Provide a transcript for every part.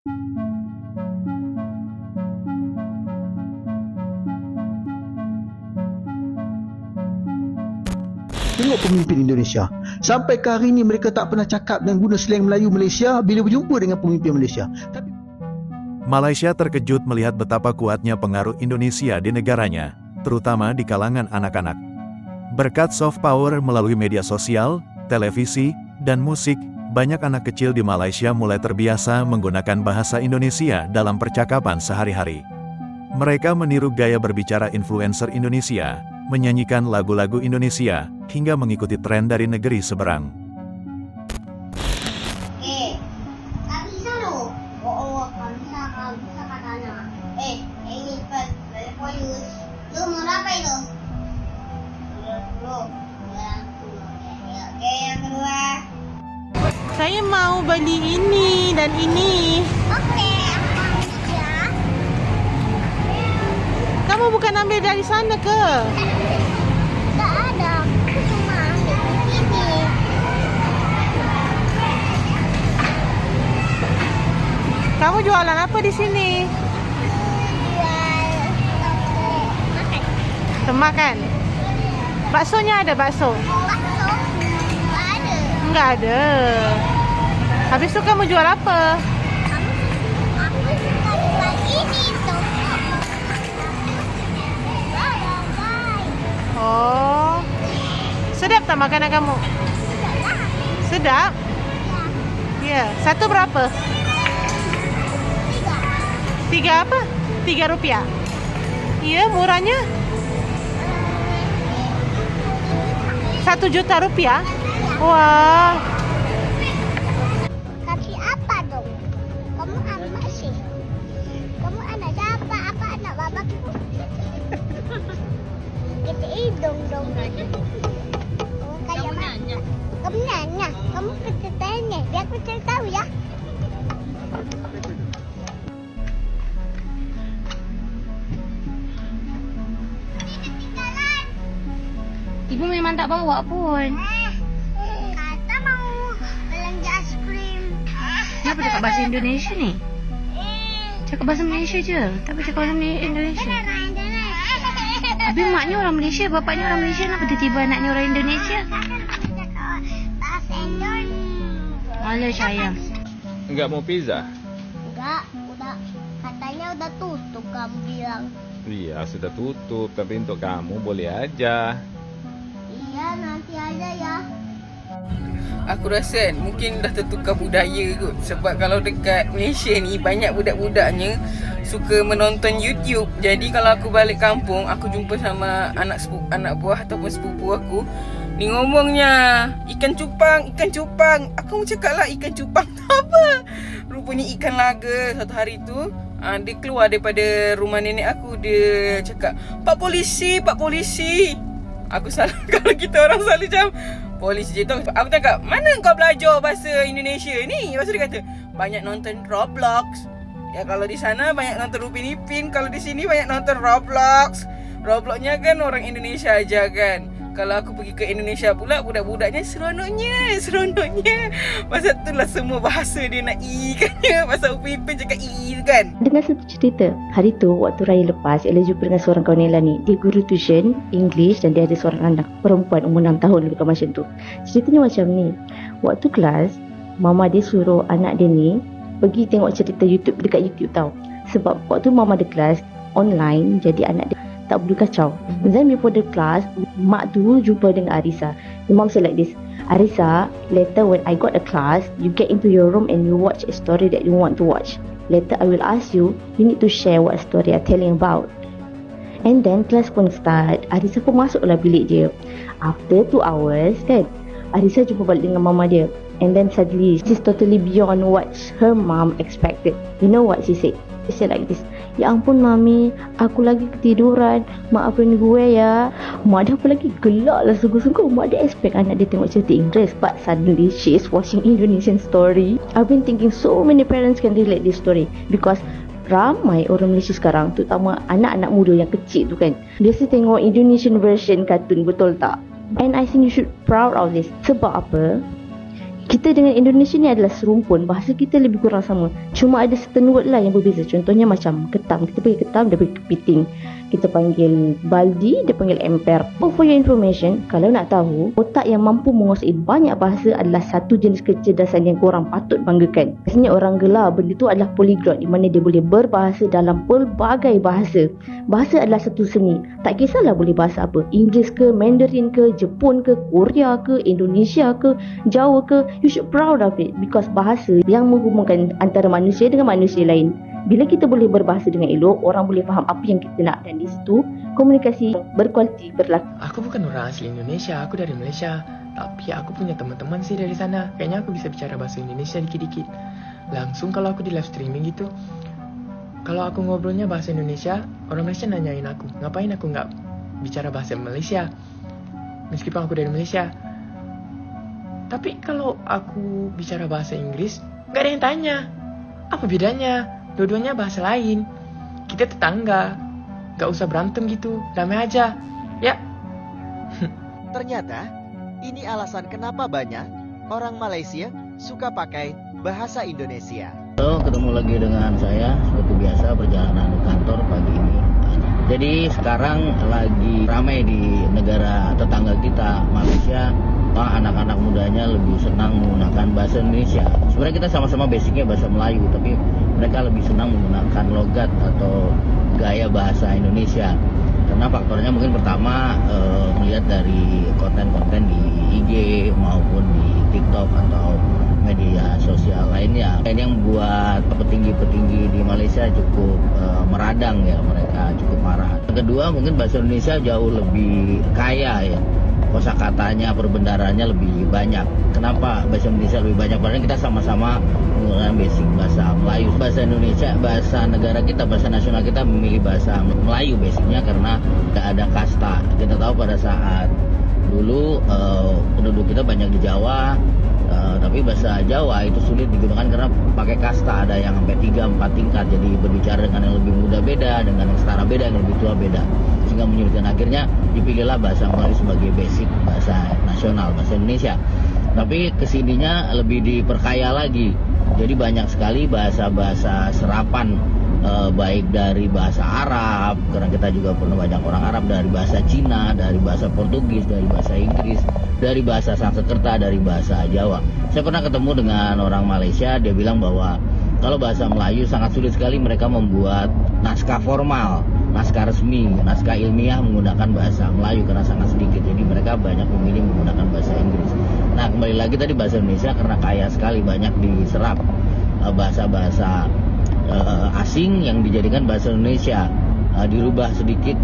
Tengok pemimpin Indonesia. Sampai ke hari ini mereka tak pernah cakap dan guna slang Melayu Malaysia bila berjumpa dengan pemimpin Malaysia. Malaysia terkejut melihat betapa kuatnya pengaruh Indonesia di negaranya, terutama di kalangan anak-anak. Berkat soft power melalui media sosial, televisi, dan musik, banyak anak kecil di Malaysia mulai terbiasa menggunakan bahasa Indonesia dalam percakapan sehari-hari. Mereka meniru gaya berbicara influencer Indonesia, menyanyikan lagu-lagu Indonesia, hingga mengikuti tren dari negeri seberang. Tak bisa loh. Oh, tak bisa katanya. Ini polis. Lu mau apa itu? Lu. Oke, yang kedua. Saya mau beli ini dan ini. Oke, apa ya? Kamu bukan ambil dari sana ke? Tak ada. Aku cuma ambil di sini. Kamu jualan apa di sini? Jual makan. Makan. Baksonya ada bakso? Bakso? Tak ada. Enggak ada. Habis itu kamu jual apa? Aku suka jual ini tuh. Oh. Sedap tak makanan kamu? Sedap? Ya. Satu berapa? 3 apa? 3 rupiah. Iya, murahnya. 1 juta rupiah? Wah. Kasih apa dong? Kamu apa sih? Kamu anak siapa? Apa anak babaku? Kita hidung dong. Kamu nanya. Kamu nanya. Kamu tanya. Biar aku cari tahu ya. Ibu memang tak bawa pun. Kata mau belanja es krim. Kenapa cakap bahasa Indonesia ni? Cakap bahasa Malaysia je. Tak boleh cakap bahasa Indonesia. Orang Indonesia. Habis maknya orang Malaysia, bapaknya orang Malaysia. Kenapa tiba-tiba anaknya orang Indonesia? Bahasa Indonesia. Alah sayang. Enggak mau pizza? Enggak, katanya udah tutup kamu bilang. Iya, sudah tutup. Tapi untuk kamu boleh aja. Iya, nanti aja ya. Aku rasa mungkin dah tertukar budaya kot. Sebab kalau dekat Malaysia ni banyak budak-budaknya suka menonton YouTube. Jadi kalau aku balik kampung, aku jumpa sama anak buah ataupun sepupu aku, ni ngomongnya ikan cupang. Aku cakap lah ikan cupang tu apa? Rupanya ikan laga. Satu hari tu dia keluar daripada rumah nenek aku. Dia cakap, Pak polisi. Aku salah. Kalau kita orang selalu macam polis je tu. Aku cakap, mana kau belajar bahasa Indonesia ni? Lepas tu dia kata, banyak nonton Roblox. Ya kalau di sana banyak nonton Upin Ipin. Kalau di sini banyak nonton Roblox. Robloxnya kan orang Indonesia aja kan. Kalau aku pergi ke Indonesia pula, budak-budaknya seronoknya. Pasal tu lah semua bahasa dia nak I kan. Pasal Upin Ipin cakap I kan. Dengar satu cerita. Hari tu waktu raya lepas, Ella jumpa dengan seorang kawan Ella ni. Dia guru tuition English dan dia ada seorang anak perempuan umur 6 tahun lebih kurang macam tu. Ceritanya macam ni. Waktu kelas, mama dia suruh anak dia ni pergi tengok cerita YouTube dekat YouTube tau. Sebab waktu mama dia kelas online, jadi anak dia tak boleh kacau. Then before the class, mak tu jumpa dengan Arisa. The mom said like this, Arisa, later when I got a class, you get into your room and you watch a story that you want to watch. Later I will ask you, you need to share what story I'm telling about. And then class pun start. Arisa pun masuklah bilik dia. After 2 hours kan, Arisa jumpa balik dengan mama dia. And then suddenly, she's totally beyond what her mom expected. You know what she said? She said like this, ya ampun mami, aku lagi ketiduran, maafin gue ya. Mak dia apa lagi gelak lah sungguh-sungguh. Mak dia expect anak dia tengok cerita Inggeris, but suddenly she is watching Indonesian story. I've been thinking so many parents can relate this story because ramai orang Malaysia sekarang, terutama anak-anak muda yang kecil tu kan, biasa tengok Indonesian version kartun, betul tak? And I think you should proud of this. Sebab apa? Kita dengan Indonesia ni adalah serumpun. Bahasa kita lebih kurang sama. Cuma ada certain word lah yang berbeza. Contohnya macam ketam. Kita panggil ketam, dia panggil kepiting. Kita panggil baldi, dia panggil emper. Oh, for your information, kalau nak tahu, otak yang mampu menguasai banyak bahasa adalah satu jenis kecerdasan yang korang patut banggakan. Biasanya orang gelar benda tu adalah polyglot, di mana dia boleh berbahasa dalam pelbagai bahasa. Bahasa adalah satu seni. Tak kisahlah boleh bahasa apa. Inggeris ke, Mandarin ke, Jepun ke, Korea ke, Indonesia ke, Jawa ke. You should proud of it because bahasa yang menghubungkan antara manusia dengan manusia lain. Bila kita boleh berbahasa dengan elok, orang boleh faham apa yang kita nak, dan di situ komunikasi berkualiti berlaku. Aku bukan orang asli Indonesia, aku dari Malaysia. Tapi aku punya teman-teman sih dari sana. Kayaknya aku bisa bicara bahasa Indonesia dikit-dikit. Langsung kalau aku di live streaming gitu, kalau aku ngobrolnya bahasa Indonesia, orang Malaysia nanyain aku, ngapain aku nggak bicara bahasa Malaysia meskipun aku dari Malaysia. Tapi kalau aku bicara bahasa Inggris, nggak ada yang tanya. Apa bedanya? Dua-duanya bahasa lain. Kita tetangga. Nggak usah berantem gitu. Damai aja. Ya. Ternyata, ini alasan kenapa banyak orang Malaysia suka pakai bahasa Indonesia. Halo, ketemu lagi dengan saya. Seperti biasa, perjalanan kantor pagi ini. Jadi sekarang lagi ramai di negara tetangga kita, Malaysia. Anak-anak mudanya lebih senang menggunakan bahasa Indonesia. Sebenarnya kita sama-sama basicnya bahasa Melayu, tapi mereka lebih senang menggunakan logat atau gaya bahasa Indonesia. Karena faktornya mungkin pertama melihat dari konten-konten di IG maupun di TikTok atau media sosial lainnya. Ini yang membuat petinggi-petinggi di Malaysia cukup meradang ya, mereka cukup marah. Yang kedua mungkin bahasa Indonesia jauh lebih kaya ya. Kosakatanya, perbendaharanya lebih banyak. Kenapa bahasa Indonesia lebih banyak? Padahal kita sama-sama menggunakan basic bahasa Melayu. Bahasa Indonesia, bahasa negara kita, bahasa nasional kita memilih bahasa Melayu basicnya karena tidak ada kasta. Kita tahu pada saat dulu penduduk kita banyak di Jawa, tapi bahasa Jawa itu sulit digunakan karena pakai kasta, ada yang sampai 3-4 tingkat. Jadi berbicara dengan yang lebih muda beda, dengan yang setara beda, yang lebih tua beda, sehingga menyulitkan. Akhirnya dipilihlah bahasa Melayu sebagai basic bahasa nasional, bahasa Indonesia. Tapi kesininya lebih diperkaya lagi. Jadi banyak sekali bahasa-bahasa serapan, baik dari bahasa Arab, karena kita juga pernah banyak orang Arab, dari bahasa Cina, dari bahasa Portugis, dari bahasa Inggris, dari bahasa Sanskerta, dari bahasa Jawa. Saya pernah ketemu dengan orang Malaysia, dia bilang bahwa kalau bahasa Melayu sangat sulit sekali mereka membuat naskah formal, naskah resmi, naskah ilmiah menggunakan bahasa Melayu karena sangat sedikit. Jadi mereka banyak memilih menggunakan bahasa Inggris. Nah, kembali lagi tadi bahasa Indonesia karena kaya sekali, banyak diserap bahasa-bahasa asing yang dijadikan bahasa Indonesia. Dirubah sedikit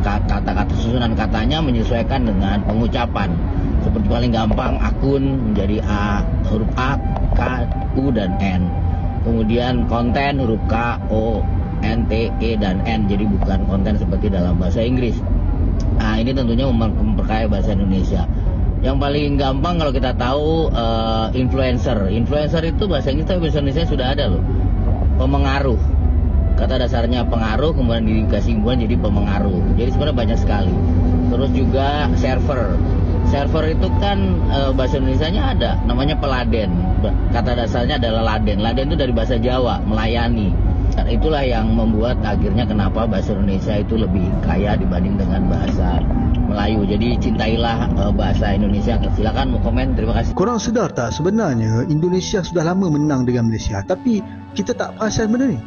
kata-kata, susunan katanya menyesuaikan dengan pengucapan. Seperti paling gampang akun menjadi A, huruf A, K, U, dan N. Kemudian konten huruf K, O, N, T, E, dan N. Jadi bukan konten seperti dalam bahasa Inggris. Nah, ini tentunya memperkaya bahasa Indonesia. Yang paling gampang kalau kita tahu influencer. Influencer itu bahasa Inggris, tapi bahasa Indonesia sudah ada loh. Pemengaruh. Kata dasarnya pengaruh, kemudian dikasih himpunan jadi pemengaruh. Jadi sebenarnya banyak sekali. Terus juga server. Server itu kan bahasa Indonesianya ada, namanya peladen. Kata dasarnya adalah laden. Laden itu dari bahasa Jawa, melayani. Dan itulah yang membuat akhirnya kenapa bahasa Indonesia itu lebih kaya dibanding dengan bahasa Melayu. Jadi cintailah bahasa Indonesia. Silakan mau komen, terima kasih. Korang sedar tak sebenarnya Indonesia sudah lama menang dengan Malaysia, tapi kita tak perasan benda ni.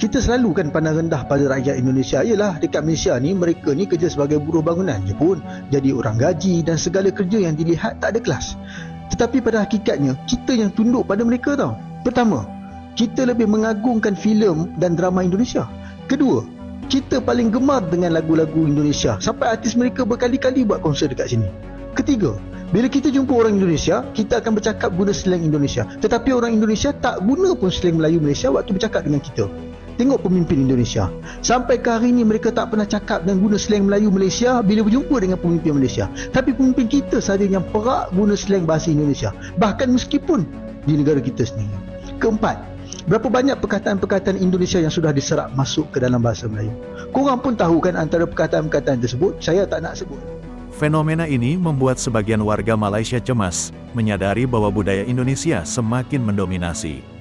Kita selalu kan pandang rendah pada rakyat Indonesia. Yalah, dekat Malaysia ni mereka ni kerja sebagai buruh bangunan je pun, jadi orang gaji dan segala kerja yang dilihat tak ada kelas. Tetapi pada hakikatnya kita yang tunduk pada mereka tau. Pertama, kita lebih mengagungkan filem dan drama Indonesia. Kedua, kita paling gemar dengan lagu-lagu Indonesia sampai artis mereka berkali-kali buat konsert dekat sini. Ketiga, bila kita jumpa orang Indonesia, kita akan bercakap guna slang Indonesia. Tetapi orang Indonesia tak guna pun slang Melayu Malaysia waktu bercakap dengan kita. Tengok pemimpin Indonesia. Sampai ke hari ni mereka tak pernah cakap dan guna slang Melayu Malaysia bila berjumpa dengan pemimpin Malaysia. Tapi pemimpin kita saja yang perak guna slang bahasa Indonesia. Bahkan meskipun di negara kita sendiri. Keempat, berapa banyak perkataan-perkataan Indonesia yang sudah diserap masuk ke dalam bahasa Melayu. Korang pun tahu kan antara perkataan-perkataan tersebut, saya tak nak sebut. Fenomena ini membuat sebagian warga Malaysia cemas, menyadari bahwa budaya Indonesia semakin mendominasi.